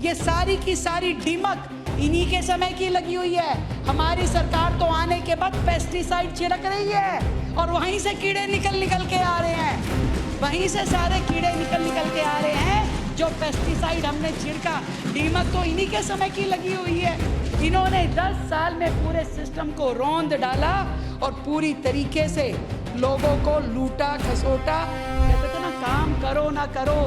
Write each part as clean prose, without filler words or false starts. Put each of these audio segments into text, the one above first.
ये सारी की सारी दीमक इन्हीं के समय की लगी हुई है। हमारी सरकार तो आने के बाद पेस्टिसाइड छिड़क रही है और वहीं से कीड़े निकल के आ रहे हैं, वहीं से सारे कीड़े निकल के आ रहे हैं जो पेस्टिसाइड हमने छिड़का। दीमक तो इन्हीं के समय की लगी हुई है। इन्होंने 10 साल में पूरे सिस्टम को रौंद डाला और पूरी तरीके से लोगों को लूटा खसोटा। कहते थे ना, काम करो ना करो,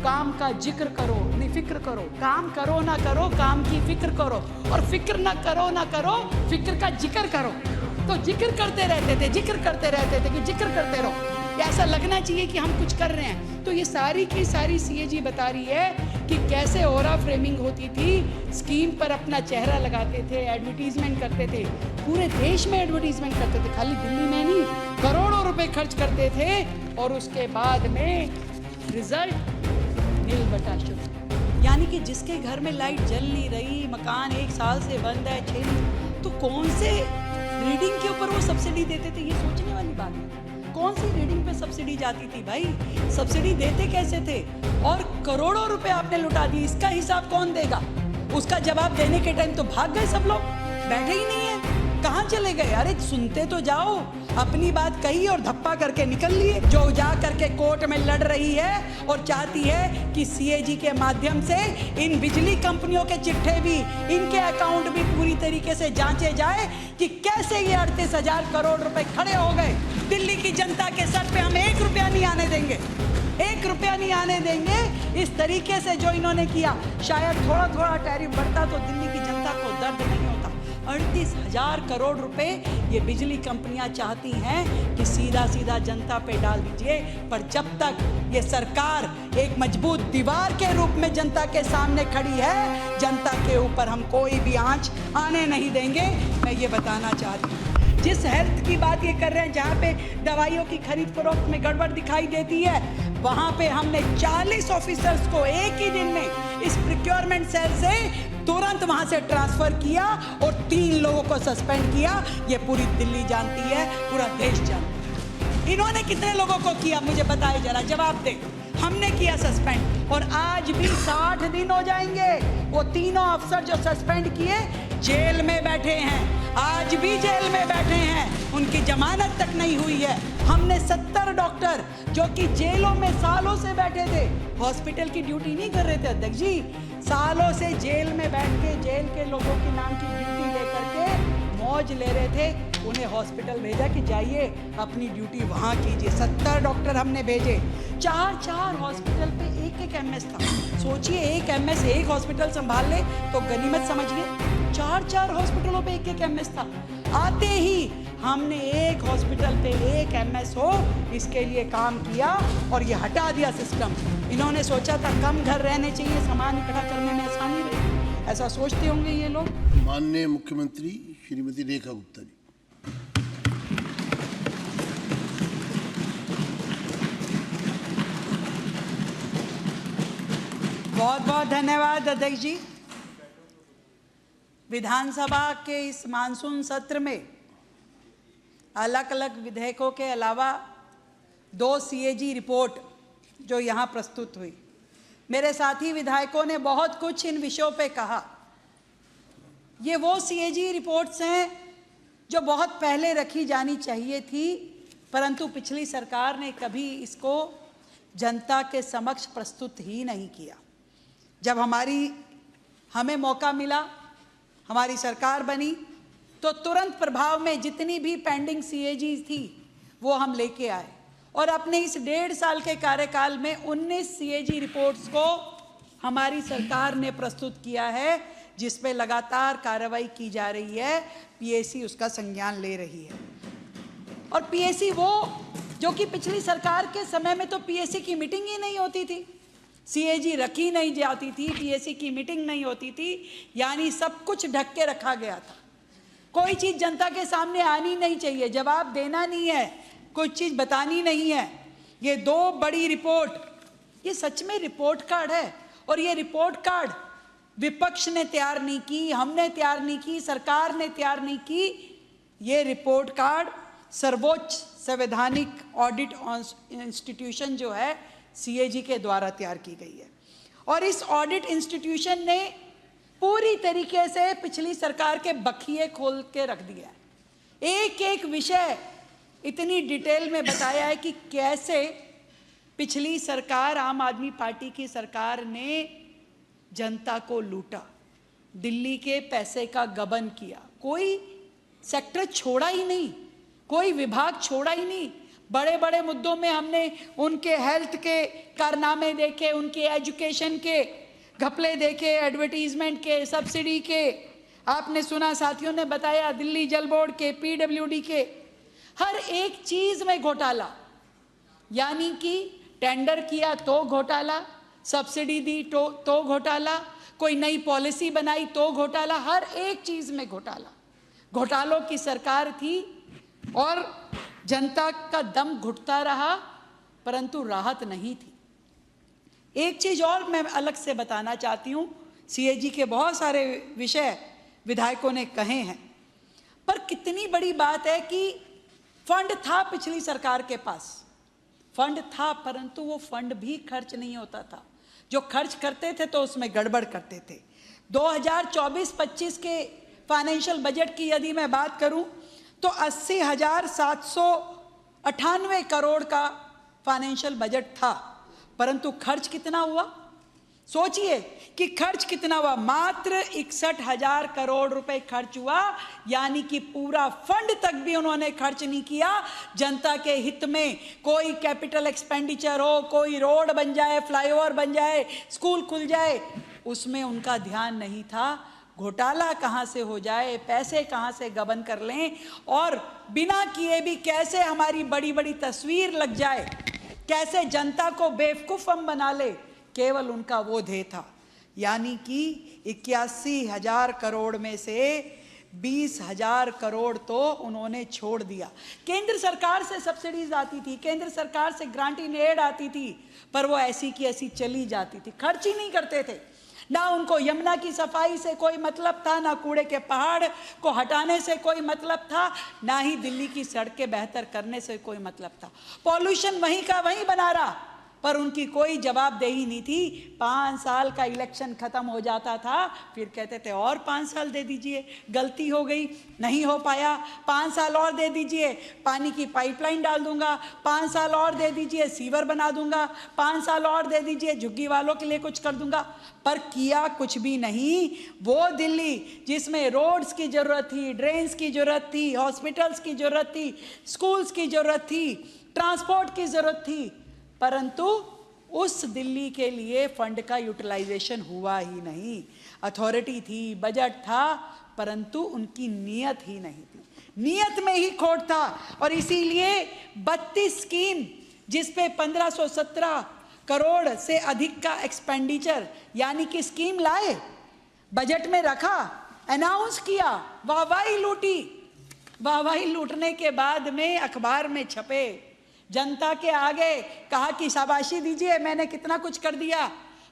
काम का जिक्र करो, नहीं फिक्र करो। काम करो ना करो, काम की फिक्र करो, और फिक्र ना करो, फिक्र का जिक्र करो। तो जिक्र करते रहते थे, जिक्र करते रहते थे कि जिक्र करते रहो, ऐसा लगना चाहिए कि हम कुछ कर रहे हैं। तो ये सारी की सारी सीएजी बता रही है कि कैसे ओरा फ्रेमिंग होती थी, स्कीम पर अपना चेहरा लगाते थे, एडवर्टीजमेंट करते थे, पूरे देश में एडवर्टीजमेंट करते थे, खाली दिल्ली में नहीं, करोड़ों रुपए खर्च करते थे, और उसके बाद में रिजल्ट नील बटा शुरू। यानी कि जिसके घर में लाइट जल नहीं रही, मकान 1 साल से बंद है, 6, तो कौन से रीडिंग के ऊपर वो सब्सिडी देते थे, ये सोचने वाली बात है। कौन सी रीडिंग पे सब्सिडी जाती थी भाई, सब्सिडी देते कैसे थे, और करोड़ों रुपए आपने लुटा दिए, इसका हिसाब कौन देगा। उसका जवाब देने के टाइम तो भाग गए सब लोग, बैठे ही नहीं है, कहाँ चले गए। अरे सुनते तो जाओ, अपनी बात कही और धप्पा करके निकल लिए। जो जा करके कोर्ट में लड़ रही है और चाहती है कि सीएजी के माध्यम से इन बिजली कंपनियों के चिट्ठे भी, इनके अकाउंट भी पूरी तरीके से जांचे जाए कि कैसे ये 38,000 करोड़ रुपए खड़े हो गए। दिल्ली की जनता के सर पे हम 1 रुपया नहीं आने देंगे, 1 रुपया नहीं आने देंगे। इस तरीके से जो इन्होंने किया, शायद थोड़ा थोड़ा टैरिफ बढ़ता तो दिल्ली की जनता को दर्द नहीं होता। 38,000 करोड़ रुपए ये बिजली कंपनियां चाहती हैं कि सीधा सीधा जनता पे डाल दीजिए, पर जब तक ये सरकार एक मजबूत दीवार के रूप में जनता के सामने खड़ी है, जनता के ऊपर हम कोई भी आंच आने नहीं देंगे। मैं ये बताना चाहती हूँ, जिस हेल्थ की बात ये कर रहे हैं, जहाँ पे दवाइयों की खरीद फरोख्त में गड़बड़ दिखाई देती है, वहाँ पे हमने 40 ऑफिसर्स को एक ही दिन में इस प्रोक्योरमेंट सेल से तुरंत वहाँ से ट्रांसफर किया और 3 लोगों को सस्पेंड किया। ये पूरी दिल्ली जानती है, पूरा देश जानता है। इन्होंने कितने लोगों को किया, मुझे बताए जरा, जवाब दे। हमने किया सस्पेंड, और आज भी 60 दिन हो जाएंगे। वो तीनों अफसर जो सस्पेंड किए जेल में बैठे हैं, आज भी जेल में बैठे हैं, उनकी जमानत तक नहीं हुई है। हमने 70 डॉक्टर जो कि जेलों में सालों से बैठे थे, हॉस्पिटल की ड्यूटी नहीं कर रहे थे अध्यक्ष जी, सालों से जेल में बैठ के जेल के लोगों के नाम की ड्यूटी लेकर के मौज ले रहे थे, उन्हें हॉस्पिटल भेजा कि जाइए अपनी ड्यूटी वहाँ कीजिए। 70 डॉक्टर हमने भेजे, 4 हॉस्पिटल पे 1 एमएस था। सोचिए, 1 एमएस एक हॉस्पिटल संभाल ले तो गनीमत समझिए, 4 हॉस्पिटलों पे 1 एमएस था। आते ही हमने एक हॉस्पिटल पे 1 एमएस हो, इसके लिए काम किया और ये हटा दिया सिस्टम। इन्होंने सोचा था कम घर रहने चाहिए, सामान इकट्ठा करने में आसानी रही, ऐसा सोचते होंगे ये लोग। माननीय मुख्यमंत्री श्रीमती रेखा गुप्ता जी। बहुत बहुत धन्यवाद अध्यक्ष जी। विधानसभा के इस मानसून सत्र में अलग अलग विधेयकों के अलावा 2 सीएजी रिपोर्ट जो यहाँ प्रस्तुत हुई, मेरे साथी विधायकों ने बहुत कुछ इन विषयों पे कहा। ये वो सीएजी रिपोर्ट्स हैं जो बहुत पहले रखी जानी चाहिए थी, परंतु पिछली सरकार ने कभी इसको जनता के समक्ष प्रस्तुत ही नहीं किया। जब हमें मौका मिला, हमारी सरकार बनी, तो तुरंत प्रभाव में जितनी भी पेंडिंग सीएजी थी वो हम लेके आए, और अपने इस 1.5 साल के कार्यकाल में 19 सीएजी रिपोर्ट्स को हमारी सरकार ने प्रस्तुत किया है, जिस पे लगातार कार्रवाई की जा रही है। पीएसी उसका संज्ञान ले रही है, और पीएसी वो जो कि पिछली सरकार के समय में तो पीएसी की मीटिंग ही नहीं होती थी, सीएजी रखी नहीं जाती थी, पीएसी की मीटिंग नहीं होती थी, यानी सब कुछ ढक के रखा गया था। कोई चीज़ जनता के सामने आनी नहीं चाहिए, जवाब देना नहीं है, कोई चीज़ बतानी नहीं है। ये 2 बड़ी रिपोर्ट, ये सच में रिपोर्ट कार्ड है, और ये रिपोर्ट कार्ड विपक्ष ने तैयार नहीं की, हमने तैयार नहीं की, सरकार ने तैयार नहीं की। ये रिपोर्ट कार्ड सर्वोच्च संवैधानिक ऑडिट इंस्टीट्यूशन जो है सीएजी के द्वारा तैयार की गई है, और इस ऑडिट इंस्टीट्यूशन ने पूरी तरीके से पिछली सरकार के बखिए खोल के रख दिया है। एक एक विषय इतनी डिटेल में बताया है कि कैसे पिछली सरकार, आम आदमी पार्टी की सरकार ने जनता को लूटा, दिल्ली के पैसे का गबन किया, कोई सेक्टर छोड़ा ही नहीं, कोई विभाग छोड़ा ही नहीं। बड़े बड़े मुद्दों में हमने उनके हेल्थ के कारनामे देखे, उनके एजुकेशन के घपले देखे, एडवर्टीजमेंट के, सब्सिडी के, आपने सुना, साथियों ने बताया, दिल्ली जल बोर्ड के, पीडब्ल्यूडी के, हर एक चीज में घोटाला। यानी कि टेंडर किया तो घोटाला, सब्सिडी दी तो घोटाला, कोई नई पॉलिसी बनाई तो घोटाला, हर एक चीज में घोटाला। घोटालों की सरकार थी और जनता का दम घुटता रहा, परंतु राहत नहीं थी। एक चीज और मैं अलग से बताना चाहती हूं, सीएजी के बहुत सारे विषय विधायकों ने कहे हैं, पर कितनी बड़ी बात है कि फंड था पिछली सरकार के पास, फंड था, परंतु वो फंड भी खर्च नहीं होता था। जो खर्च करते थे तो उसमें गड़बड़ करते थे। 2024-25 के फाइनेंशियल बजट की यदि मैं बात करूं तो 80,798 करोड़ का फाइनेंशियल बजट था, परंतु खर्च कितना हुआ? सोचिए कि खर्च कितना हुआ, मात्र 61,000 करोड़ रुपए खर्च हुआ। यानी कि पूरा फंड तक भी उन्होंने खर्च नहीं किया जनता के हित में। कोई कैपिटल एक्सपेंडिचर हो, कोई रोड बन जाए, फ्लाईओवर बन जाए, स्कूल खुल जाए, उसमें उनका ध्यान नहीं था। घोटाला कहाँ से हो जाए, पैसे कहाँ से गबन कर लें, और बिना किए भी कैसे हमारी बड़ी बड़ी तस्वीर लग जाए, कैसे जनता को बेवकूफ हम बना ले, केवल उनका वो ध्येय था। यानी कि 81,000 करोड़ में से 20,000 करोड़ तो उन्होंने छोड़ दिया। केंद्र सरकार से सब्सिडीज आती थी, केंद्र सरकार से ग्रांट इन एड आती थी, पर वो ऐसी की ऐसी चली जाती थी, खर्च ही नहीं करते थे। ना उनको यमुना की सफाई से कोई मतलब था, ना कूड़े के पहाड़ को हटाने से कोई मतलब था, ना ही दिल्ली की सड़कें बेहतर करने से कोई मतलब था। पॉल्यूशन वहीं का वहीं बना रहा, पर उनकी कोई जवाबदेही नहीं थी। 5 साल का इलेक्शन खत्म हो जाता था, फिर कहते थे और 5 साल दे दीजिए, गलती हो गई, नहीं हो पाया, 5 साल और दे दीजिए, पानी की पाइपलाइन डाल दूंगा, 5 साल और दे दीजिए, सीवर बना दूंगा, 5 साल और दे दीजिए, झुग्गी वालों के लिए कुछ कर दूंगा, पर किया कुछ भी नहीं। वो दिल्ली जिसमें रोड्स की जरूरत थी, ड्रेन्स की जरूरत थी, हॉस्पिटल्स की जरूरत थी, स्कूल्स की जरूरत थी, ट्रांसपोर्ट की जरूरत थी, परंतु उस दिल्ली के लिए फंड का यूटिलाइजेशन हुआ ही नहीं। अथॉरिटी थी, बजट था, परंतु उनकी नीयत ही नहीं थी, नीयत में ही खोट था। और इसीलिए 32 स्कीम जिस पे 1517 करोड़ से अधिक का एक्सपेंडिचर, यानी कि स्कीम लाए, बजट में रखा, अनाउंस किया, वाहवाही लूटी, वाहवाही लूटने के बाद में अखबार में छपे, जनता के आगे कहा कि शाबाशी दीजिए, मैंने कितना कुछ कर दिया,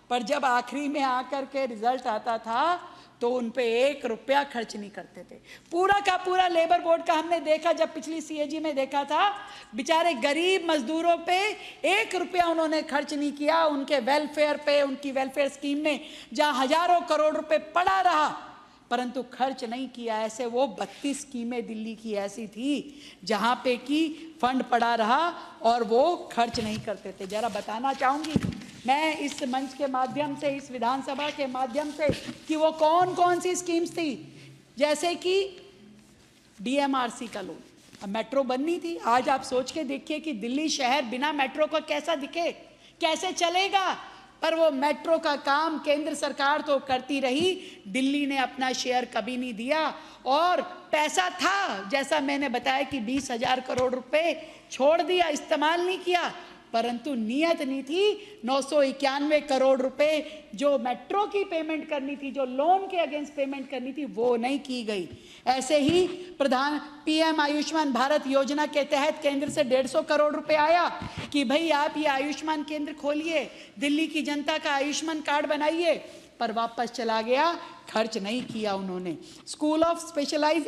पर जब आखिरी में आकर के रिजल्ट आता था तो उन पे 1 रुपया खर्च नहीं करते थे। पूरा का पूरा लेबर बोर्ड का हमने देखा, जब पिछली सीएजी में देखा था, बेचारे गरीब मजदूरों पे 1 रुपया उन्होंने खर्च नहीं किया। उनके वेलफेयर पे, उनकी वेलफेयर स्कीम में जहां हजारों करोड़ रुपए पड़ा रहा, परंतु खर्च नहीं किया। ऐसे वो 32 स्कीमें दिल्ली की ऐसी थी जहां पे कि फंड पड़ा रहा और वो खर्च नहीं करते थे। जरा बताना चाहूंगी मैं इस मंच के माध्यम से, इस विधानसभा के माध्यम से, कि वो कौन कौन सी स्कीम्स थी। जैसे कि डीएमआरसी का लोन, अब मेट्रो बननी थी। आज आप सोच के देखिए कि दिल्ली शहर बिना मेट्रो का कैसा दिखे, कैसे चलेगा, पर वो मेट्रो का काम केंद्र सरकार तो करती रही, दिल्ली ने अपना शेयर कभी नहीं दिया। और पैसा था, जैसा मैंने बताया कि 20,000 करोड़ रुपए छोड़ दिया, इस्तेमाल नहीं किया, परंतु नियत नहीं थी 991 करोड़ रुपए जो मेट्रो की पेमेंट करनी थी, जो लोन के अगेंस्ट पेमेंट करनी थी, वो नहीं की गई। ऐसे ही पीएम आयुष्मान भारत योजना के तहत केंद्र से 150 करोड़ रुपए आया कि भाई आप ये आयुष्मान केंद्र खोलिए, दिल्ली की जनता का आयुष्मान कार्ड बनाइए, पर वापस चला गया, खर्च नहीं किया उन्होंने। स्कूल ऑफ स्पेशलाइज्ड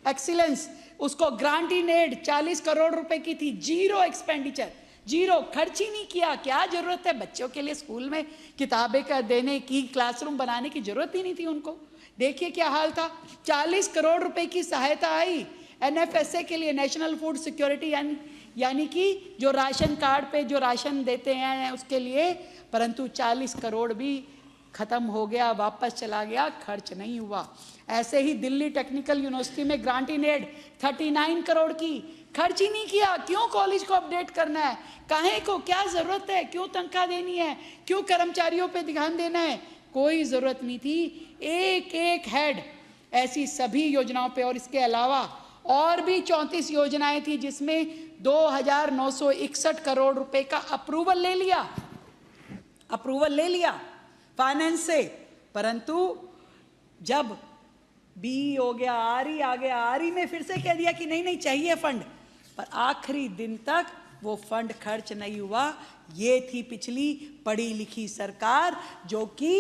एक्सीलेंस, उसको ग्रांट इन एड 40 करोड़ रुपए की थी, जीरो एक्सपेंडिचर, जीरो, खर्च ही नहीं किया। क्या जरूरत है बच्चों के लिए स्कूल में किताबें का देने की, क्लासरूम बनाने की जरूरत ही नहीं थी उनको। देखिए क्या हाल था। 40 करोड़ रुपए की सहायता आई NFSA के लिए, नेशनल फूड सिक्योरिटी, यानी कि जो राशन कार्ड पे जो राशन देते हैं उसके लिए, परंतु 40 करोड़ भी खत्म हो गया, वापस चला गया, खर्च नहीं हुआ। ऐसे ही दिल्ली टेक्निकल यूनिवर्सिटी में ग्रांट इन एड 39 करोड़ की, खर्च ही नहीं किया। क्यों कॉलेज को अपडेट करना है, काहे को, क्या जरूरत है, क्यों तनख्वाह देनी है, क्यों कर्मचारियों पे ध्यान देना है, कोई जरूरत नहीं थी। एक एक हेड ऐसी सभी योजनाओं पे, और इसके अलावा और भी 34 योजनाएं थी जिसमें 2961 करोड़ रुपए का अप्रूवल ले लिया फाइनेंस से। परंतु जब बी हो गया, आरई आ गया, आरई में फिर से कह दिया कि नहीं नहीं चाहिए फंड, पर आखिरी दिन तक वो फंड खर्च नहीं हुआ। ये थी पिछली पढ़ी लिखी सरकार जो कि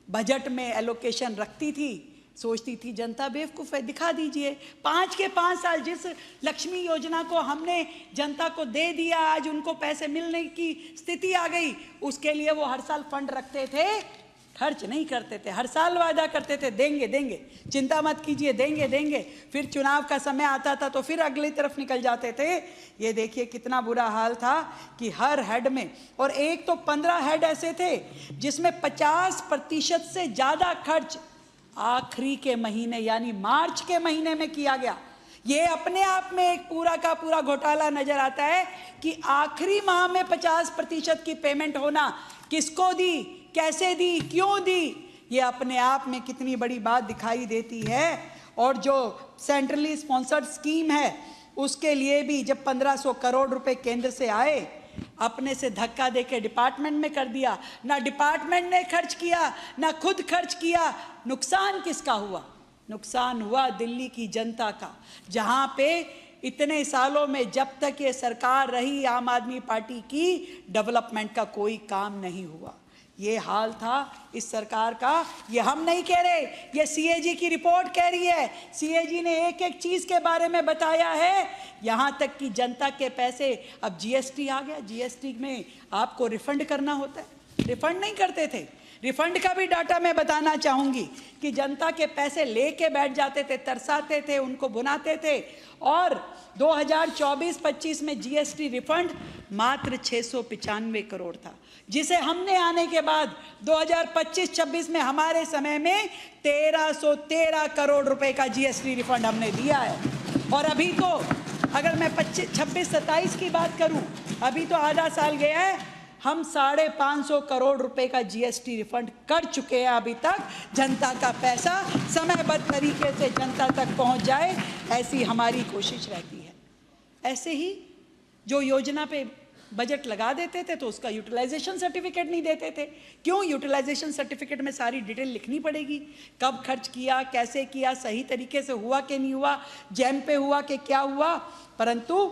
बजट में एलोकेशन रखती थी, सोचती थी जनता बेवकूफ़ है, दिखा दीजिए। 5 के 5 साल जिस लक्ष्मी योजना को हमने जनता को दे दिया, आज उनको पैसे मिलने की स्थिति आ गई, उसके लिए वो हर साल फंड रखते थे, खर्च नहीं करते थे। हर साल वादा करते थे देंगे देंगे, चिंता मत कीजिए, देंगे देंगे, फिर चुनाव का समय आता था तो फिर अगली तरफ निकल जाते थे। ये देखिए कितना बुरा हाल था कि हर हेड में, और एक तो 15 हेड ऐसे थे जिसमें 50% से ज़्यादा खर्च आखिरी के महीने यानी मार्च के महीने में किया गया। ये अपने आप में एक पूरा का पूरा घोटाला नजर आता है कि आखिरी माह में 50% की पेमेंट होना, किसको दी, कैसे दी, क्यों दी, ये अपने आप में कितनी बड़ी बात दिखाई देती है। और जो सेंट्रली स्पॉन्सर्ड स्कीम है उसके लिए भी जब 1500 करोड़ रुपए केंद्र से आए, अपने से धक्का देके डिपार्टमेंट में कर दिया। ना डिपार्टमेंट ने खर्च किया, ना खुद खर्च किया। नुकसान किसका हुआ? नुकसान हुआ दिल्ली की जनता का, जहां पे इतने सालों में जब तक ये सरकार रही आम आदमी पार्टी की, डेवलपमेंट का कोई काम नहीं हुआ। ये हाल था इस सरकार का। ये हम नहीं कह रहे, ये CAG की रिपोर्ट कह रही है। CAG ने एक एक चीज के बारे में बताया है, यहाँ तक कि जनता के पैसे, अब GST आ गया, GST में आपको रिफंड करना होता है, रिफंड नहीं करते थे। रिफंड का भी डाटा मैं बताना चाहूँगी कि जनता के पैसे लेके बैठ जाते थे, तरसाते थे, उनको भुनाते थे। और 2024-25 में GST रिफंड मात्र 695 करोड़ था, जिसे हमने आने के बाद 2025-26 में हमारे समय में 1313 करोड़ रुपए का GST रिफंड हमने दिया है। और अभी तो अगर मैं 26-27 की बात करूं, अभी तो आधा साल गया है, हम 550 करोड़ रुपए का GST रिफंड कर चुके हैं अभी तक। जनता का पैसा समयबद्ध तरीके से जनता तक पहुंच जाए, ऐसी हमारी कोशिश रहती है। ऐसे ही जो योजना पे बजट लगा देते थे तो उसका यूटिलाइजेशन सर्टिफिकेट नहीं देते थे। क्यों? यूटिलाइजेशन सर्टिफिकेट में सारी डिटेल लिखनी पड़ेगी, कब खर्च किया, कैसे किया, सही तरीके से हुआ कि नहीं हुआ, जैम पे हुआ कि क्या हुआ। परंतु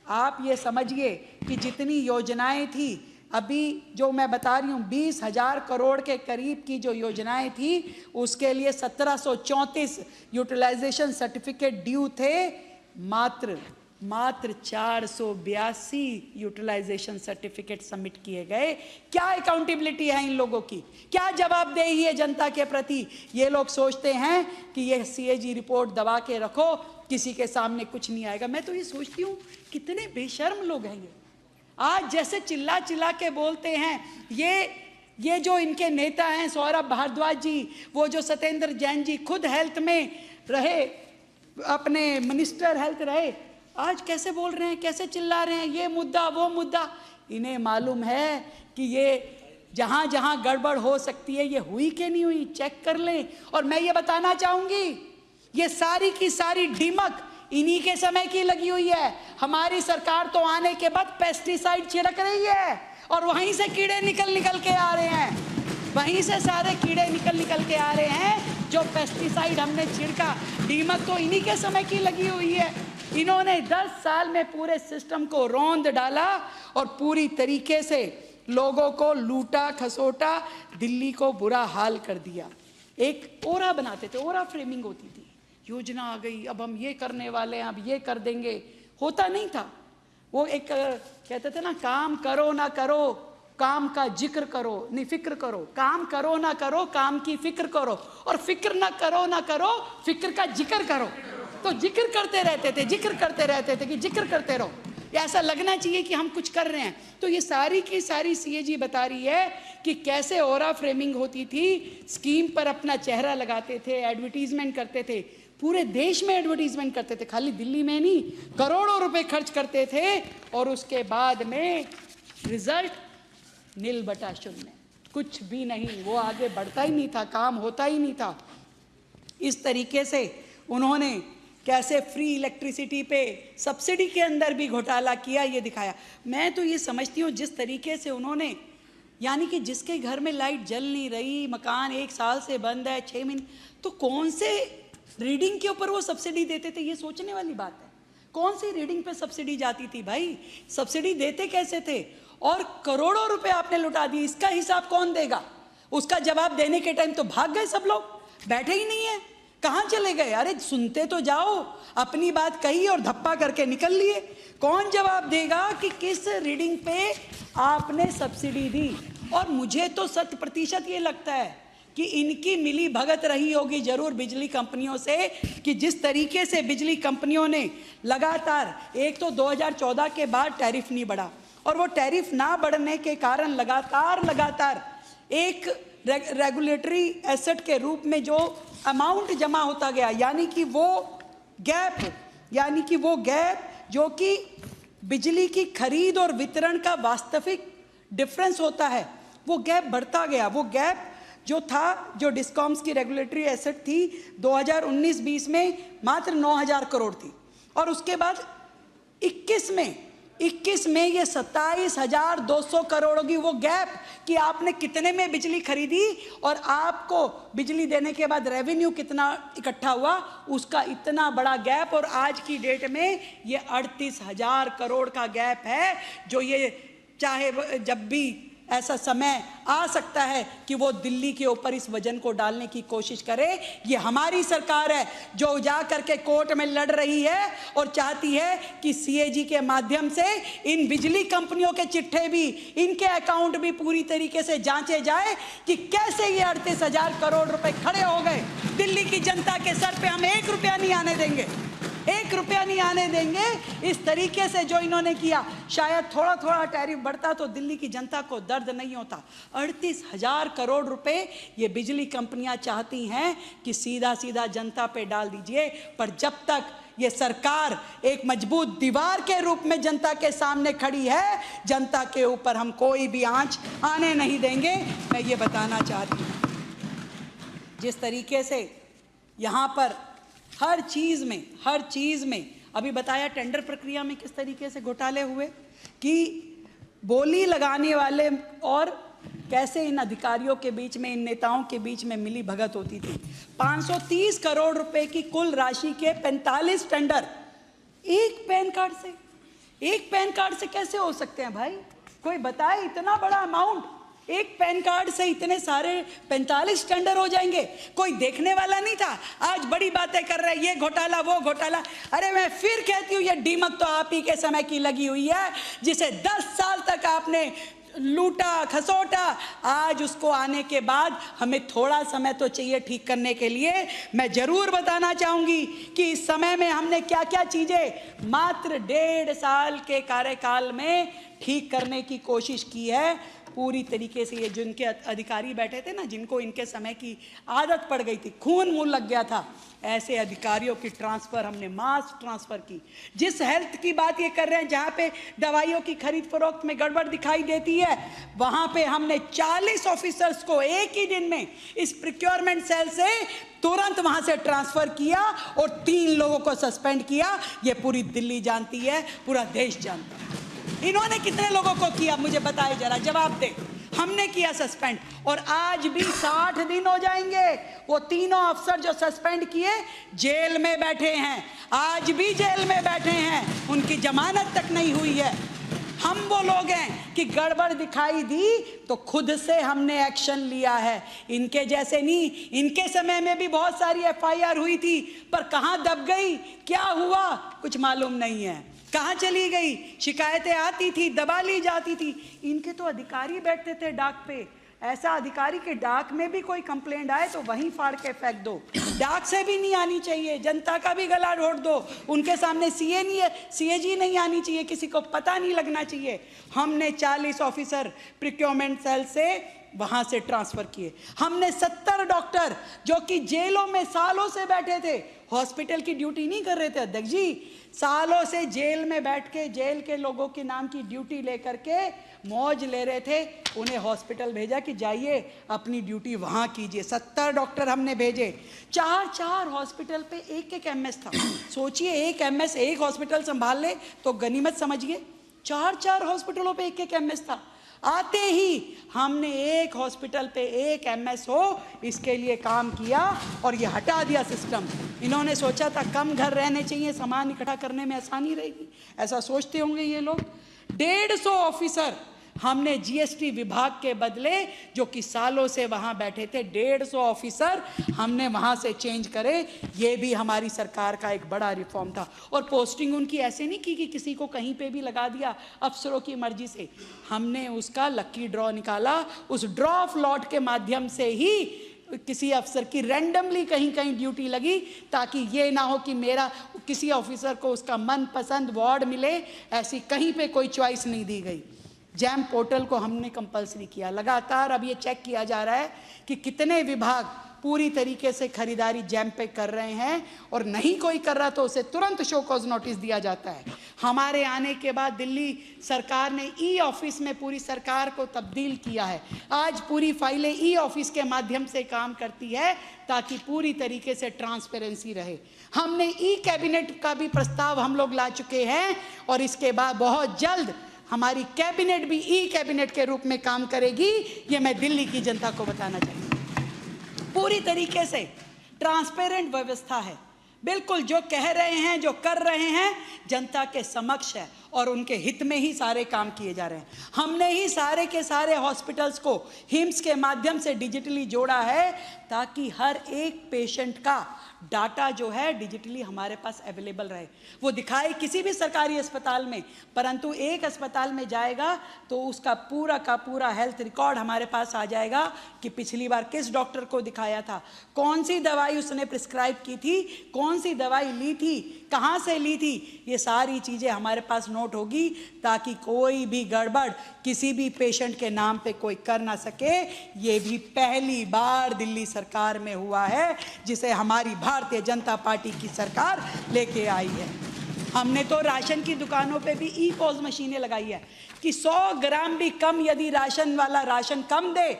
आप ये समझिए कि जितनी योजनाएं थी, अभी जो मैं बता रही हूँ 20,000 करोड़ के करीब की जो योजनाएं थी, उसके लिए 1734 यूटिलाइजेशन सर्टिफिकेट ड्यू थे। मात्र 482 यूटिलाइजेशन सर्टिफिकेट सबमिट किए गए। क्या अकाउंटेबिलिटी है इन लोगों की? क्या जवाबदेही है जनता के प्रति? ये लोग सोचते हैं कि ये CAG रिपोर्ट दबा के रखो, किसी के सामने कुछ नहीं आएगा। मैं तो ये सोचती हूँ कितने बेशर्म लोग हैं ये। आज जैसे चिल्ला चिल्ला के बोलते हैं, ये जो इनके नेता हैं सौरभ भारद्वाज जी, वो जो सत्येंद्र जैन जी खुद हेल्थ में रहे, अपने मिनिस्टर हेल्थ रहे, आज कैसे बोल रहे हैं, कैसे चिल्ला रहे हैं, ये मुद्दा वो मुद्दा। इन्हें मालूम है कि ये जहाँ जहाँ गड़बड़ हो सकती है ये हुई कि नहीं हुई, चेक कर लें। और मैं ये बताना चाहूँगी, ये सारी की सारी ढिमक इन्हीं के समय की लगी हुई है। हमारी सरकार तो आने के बाद पेस्टिसाइड छिड़क रही है और वहीं से कीड़े निकल के आ रहे हैं, वहीं से सारे कीड़े निकल के आ रहे हैं जो पेस्टिसाइड हमने छिड़का। ढिमक तो इन्हीं के समय की लगी हुई है। इन्होंने 10 साल में पूरे सिस्टम को रौंद डाला और पूरी तरीके से लोगों को लूटा खसोटा, दिल्ली को बुरा हाल कर दिया। एक ओरा बनाते थे, ओरा फ्रेमिंग होती थी, योजना आ गई, अब हम ये करने वाले हैं, अब ये कर देंगे। होता नहीं था। वो एक कहते थे ना, काम करो ना करो, काम का जिक्र करो, नहीं फिक्र करो, काम करो ना करो, काम की फिक्र करो, और फिक्र ना करो, फिक्र का जिक्र करो। तो जिक्र करते रहते थे, जिक्र करते रहते थे कि जिक्र करते रहो, ऐसा लगना चाहिए कि हम कुछ कर रहे हैं। तो ये सारी की सारी सीएजी बता रही है कि कैसे ऑरा फ्रेमिंग होती थी, स्कीम पर अपना चेहरा लगाते थे, एडवर्टीजमेंट करते थे, पूरे देश में एडवर्टीजमेंट करते थे, खाली दिल्ली में नहीं, करोड़ों रुपए खर्च करते थे, और उसके बाद में रिजल्ट नील बटा शून्य, कुछ भी नहीं, वो आगे बढ़ता ही नहीं था, काम होता ही नहीं था। इस तरीके से उन्होंने कैसे फ्री इलेक्ट्रिसिटी पे सब्सिडी के अंदर भी घोटाला किया, ये दिखाया। मैं तो ये समझती हूँ जिस तरीके से उन्होंने, यानी कि जिसके घर में लाइट जल नहीं रही, मकान 1 साल से बंद है, 6 महीने, तो कौन से रीडिंग के ऊपर वो सब्सिडी देते थे, ये सोचने वाली बात है। कौन सी रीडिंग पे सब्सिडी जाती थी भाई, सब्सिडी देते कैसे थे, और करोड़ों रुपए आपने लुटा दिए, इसका हिसाब कौन देगा? उसका जवाब देने के टाइम तो भाग गए सब लोग, बैठे ही नहीं है, कहाँ चले गए? अरे सुनते तो जाओ, अपनी बात कही और धप्पा करके निकल लिए। कौन जवाब देगा कि किस रीडिंग पे आपने सब्सिडी दी? और मुझे तो 100% ये लगता है कि इनकी मिली भगत रही होगी जरूर बिजली कंपनियों से, कि जिस तरीके से बिजली कंपनियों ने लगातार, एक तो 2014 के बाद टैरिफ नहीं बढ़ा, और वो टैरिफ ना बढ़ने के कारण लगातार एक रेगुलेटरी एसेट के रूप में जो अमाउंट जमा होता गया, यानी कि वो गैप जो कि बिजली की खरीद और वितरण का वास्तविक डिफरेंस होता है, वो गैप बढ़ता गया। वो गैप जो था, जो डिस्कॉम्स की रेगुलेटरी एसेट थी 2019-20 में मात्र 9,000 करोड़ थी, और उसके बाद 21 में ये 27,200 करोड़ की वो गैप, कि आपने कितने में बिजली खरीदी और आपको बिजली देने के बाद रेवेन्यू कितना इकट्ठा हुआ, उसका इतना बड़ा गैप। और आज की डेट में ये 38,000 करोड़ का गैप है, जो ये चाहे जब भी ऐसा समय आ सकता है कि वो दिल्ली के ऊपर इस वजन को डालने की कोशिश करे। ये हमारी सरकार है जो जा करके कोर्ट में लड़ रही है और चाहती है कि सीएजी के माध्यम से इन बिजली कंपनियों के चिट्ठे भी, इनके अकाउंट भी पूरी तरीके से जांचे जाए कि कैसे ये 38,000 करोड़ रुपए खड़े हो गए। दिल्ली की जनता के सर पे हम 1 रुपया नहीं आने देंगे, 1 रुपया नहीं आने देंगे। इस तरीके से जो इन्होंने किया, शायद थोड़ा थोड़ा टैरिफ बढ़ता तो दिल्ली की जनता को दर्द नहीं होता। 38,000 करोड़ रुपए ये बिजली कंपनियां चाहती हैं कि सीधा सीधा जनता पे डाल दीजिए, पर जब तक ये सरकार एक मजबूत दीवार के रूप में जनता के सामने खड़ी है, जनता के ऊपर हम कोई भी आंच आने नहीं देंगे। मैं ये बताना चाहती हूँ, जिस तरीके से यहाँ पर हर चीज़ में अभी बताया, टेंडर प्रक्रिया में किस तरीके से घोटाले हुए, कि बोली लगाने वाले और कैसे इन अधिकारियों के बीच में, इन नेताओं के बीच में मिली भगत होती थी। 530 करोड़ रुपए की कुल राशि के 45 टेंडर एक पैन कार्ड से कैसे हो सकते हैं भाई? कोई बताए, इतना बड़ा अमाउंट एक पैन कार्ड से इतने सारे 45 टेंडर हो जाएंगे? कोई देखने वाला नहीं था। आज बड़ी बातें कर रहे हैं, ये घोटाला वो घोटाला। अरे मैं फिर कहती हूँ, ये डीमक तो आप ही के समय की लगी हुई है, जिसे 10 साल तक आपने लूटा खसोटा। आज उसको आने के बाद हमें थोड़ा समय तो चाहिए ठीक करने के लिए। मैं जरूर बताना चाहूंगी कि इस समय में हमने क्या क्या चीजें मात्र 1.5 साल के कार्यकाल में ठीक करने की कोशिश की है। पूरी तरीके से ये जिनके अधिकारी बैठे थे ना, जिनको इनके समय की आदत पड़ गई थी, खून मुंह लग गया था, ऐसे अधिकारियों की ट्रांसफ़र हमने मास ट्रांसफ़र की। जिस हेल्थ की बात ये कर रहे हैं, जहाँ पे दवाइयों की खरीद फरोख्त में गड़बड़ दिखाई देती है, वहाँ पे हमने 40 ऑफिसर्स को एक ही दिन में इस प्रोक्योरमेंट सेल से तुरंत वहाँ से ट्रांसफ़र किया और 3 लोगों को सस्पेंड किया। ये पूरी दिल्ली जानती है, पूरा देश जानता है। इन्होंने कितने लोगों को किया, मुझे बताए जरा, जवाब दे। हमने किया सस्पेंड, और आज भी 60 दिन हो जाएंगे। वो तीनों अफसर जो सस्पेंड किए जेल में बैठे हैं, आज भी जेल में बैठे हैं, उनकी जमानत तक नहीं हुई है। हम वो लोग हैं कि गड़बड़ दिखाई दी तो खुद से हमने एक्शन लिया है। इनके जैसे नहीं, इनके समय में भी बहुत सारी FIR हुई थी, पर कहाँ दब गई, क्या हुआ, कुछ मालूम नहीं है। कहाँ चली गई? शिकायतें आती थी, दबा ली जाती थी। इनके तो अधिकारी बैठते थे डाक पे। ऐसा अधिकारी के डाक में भी कोई कंप्लेंट आए तो वहीं फाड़ के फेंक दो। डाक से भी नहीं आनी चाहिए, जनता का भी गला घोट दो। उनके सामने सीएजी नहीं आनी चाहिए, किसी को पता नहीं लगना चाहिए। हमने 40 ऑफिसर प्रिक्योरमेंट सेल से वहां से ट्रांसफर किए। हमने 70 डॉक्टर जो कि जेलों में सालों से बैठे थे, हॉस्पिटल की ड्यूटी नहीं कर रहे थे अध्यक्ष जी, सालों से जेल में बैठ के जेल के लोगों के नाम की ड्यूटी लेकर के मौज ले रहे थे, उन्हें हॉस्पिटल भेजा कि जाइए अपनी ड्यूटी वहां कीजिए। 70 डॉक्टर हमने भेजे। 4 हॉस्पिटल पे एक एमएस था। सोचिए, एक एमएस एक हॉस्पिटल संभाल ले तो गनीमत समझिए। 4 हॉस्पिटलों पे एक एमएस था। आते ही हमने एक हॉस्पिटल पे एक एमएस हो, इसके लिए काम किया और ये हटा दिया सिस्टम। इन्होंने सोचा था कम घर रहने चाहिए, सामान इकट्ठा करने में आसानी रहेगी, ऐसा सोचते होंगे ये लोग। 150 ऑफिसर हमने जीएसटी विभाग के बदले, जो कि सालों से वहां बैठे थे, 150 ऑफिसर हमने वहां से चेंज करे। ये भी हमारी सरकार का एक बड़ा रिफॉर्म था। और पोस्टिंग उनकी ऐसे नहीं की कि किसी को कहीं पे भी लगा दिया अफसरों की मर्जी से। हमने उसका लकी ड्रॉ निकाला। उस ड्रॉ ऑफ लॉट के माध्यम से ही किसी अफसर की रैंडमली कहीं कहीं ड्यूटी लगी, ताकि ये ना हो कि मेरा किसी ऑफिसर को उसका मनपसंद वार्ड मिले। ऐसी कहीं पे कोई चॉइस नहीं दी गई। जैम पोर्टल को हमने कंपलसरी किया। लगातार अब ये चेक किया जा रहा है कि कितने विभाग पूरी तरीके से खरीदारी जैम पे कर रहे हैं, और नहीं कोई कर रहा तो उसे तुरंत शो कॉज नोटिस दिया जाता है। हमारे आने के बाद दिल्ली सरकार ने ई ऑफिस में पूरी सरकार को तब्दील किया है। आज पूरी फाइलें ई ऑफिस के माध्यम से काम करती है, ताकि पूरी तरीके से ट्रांसपेरेंसी रहे। हमने ई कैबिनेट का भी प्रस्ताव हम लोग ला चुके हैं, और इसके बाद बहुत जल्द हमारी कैबिनेट भी ई कैबिनेट के रूप में काम करेगी। ये मैं दिल्ली की जनता को बताना चाहती हूँ। पूरी तरीके से ट्रांसपेरेंट व्यवस्था है। बिल्कुल जो कह रहे हैं, जो कर रहे हैं, जनता के समक्ष है और उनके हित में ही सारे काम किए जा रहे हैं। हमने ही सारे के सारे हॉस्पिटल्स को हिम्स के माध्यम से डिजिटली जोड़ा है, ताकि हर एक पेशेंट का डाटा जो है डिजिटली हमारे पास अवेलेबल रहे। वो दिखाए किसी भी सरकारी अस्पताल में, परंतु एक अस्पताल में जाएगा तो उसका पूरा का पूरा हेल्थ रिकॉर्ड हमारे पास आ जाएगा कि पिछली बार किस डॉक्टर को दिखाया था, कौन सी दवाई उसने प्रिस्क्राइब की थी, कौन सी दवाई ली थी, कहाँ से ली थी। ये सारी चीज़ें हमारे पास नोट होगी, ताकि कोई भी गड़बड़ किसी भी पेशेंट के नाम पे कोई कर ना सके। ये भी पहली बार दिल्ली सरकार में हुआ है, जिसे हमारी भारतीय जनता पार्टी की सरकार लेके आई है। हमने तो राशन की दुकानों पे भी ई पॉज मशीनें लगाई है कि 100 ग्राम भी कम यदि राशन वाला राशन कम दे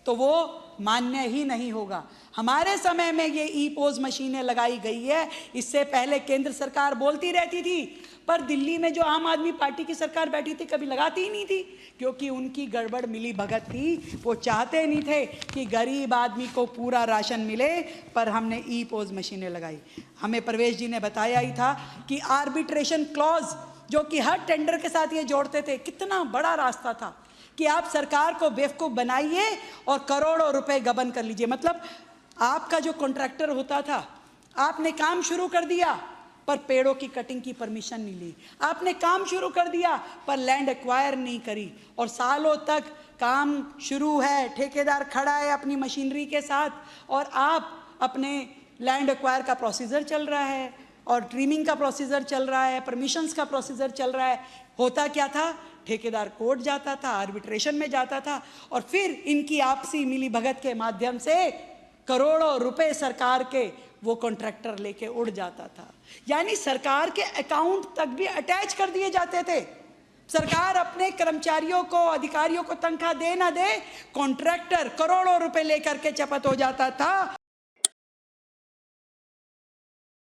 तो वो मान्य ही नहीं होगा। हमारे समय में ये ई पोज मशीनें लगाई गई है। इससे पहले केंद्र सरकार बोलती रहती थी, पर दिल्ली में जो आम आदमी पार्टी की सरकार बैठी थी कभी लगाती ही नहीं थी, क्योंकि उनकी गड़बड़ मिली भगत थी। वो चाहते नहीं थे कि गरीब आदमी को पूरा राशन मिले, पर हमने ई पोज मशीनें लगाई। हमें परवेश जी ने बताया ही था कि आर्बिट्रेशन क्लॉज, जो कि हर टेंडर के साथ ये जोड़ते थे, कितना बड़ा रास्ता था कि आप सरकार को बेवकूफ़ बनाइए और करोड़ों रुपए गबन कर लीजिए। मतलब आपका जो कॉन्ट्रैक्टर होता था, आपने काम शुरू कर दिया पर पेड़ों की कटिंग की परमिशन नहीं ली, आपने काम शुरू कर दिया पर लैंड एक्वायर नहीं करी, और सालों तक काम शुरू है, ठेकेदार खड़ा है अपनी मशीनरी के साथ, और आप अपने लैंड एक्वायर का प्रोसीजर चल रहा है और ट्रिमिंग का प्रोसीजर चल रहा है, परमिशंस का प्रोसीजर चल रहा है। होता क्या था, ठेकेदार कोर्ट जाता था, आर्बिट्रेशन में जाता था, और फिर इनकी आपसी मिली भगत के माध्यम से करोड़ों रुपए सरकार के वो कॉन्ट्रैक्टर लेके उड़ जाता था। यानी सरकार के अकाउंट तक भी अटैच कर दिए जाते थे। सरकार अपने कर्मचारियों को, अधिकारियों को तनख्वाह दे ना दे, कॉन्ट्रैक्टर करोड़ों रुपए लेकर के चपत हो जाता था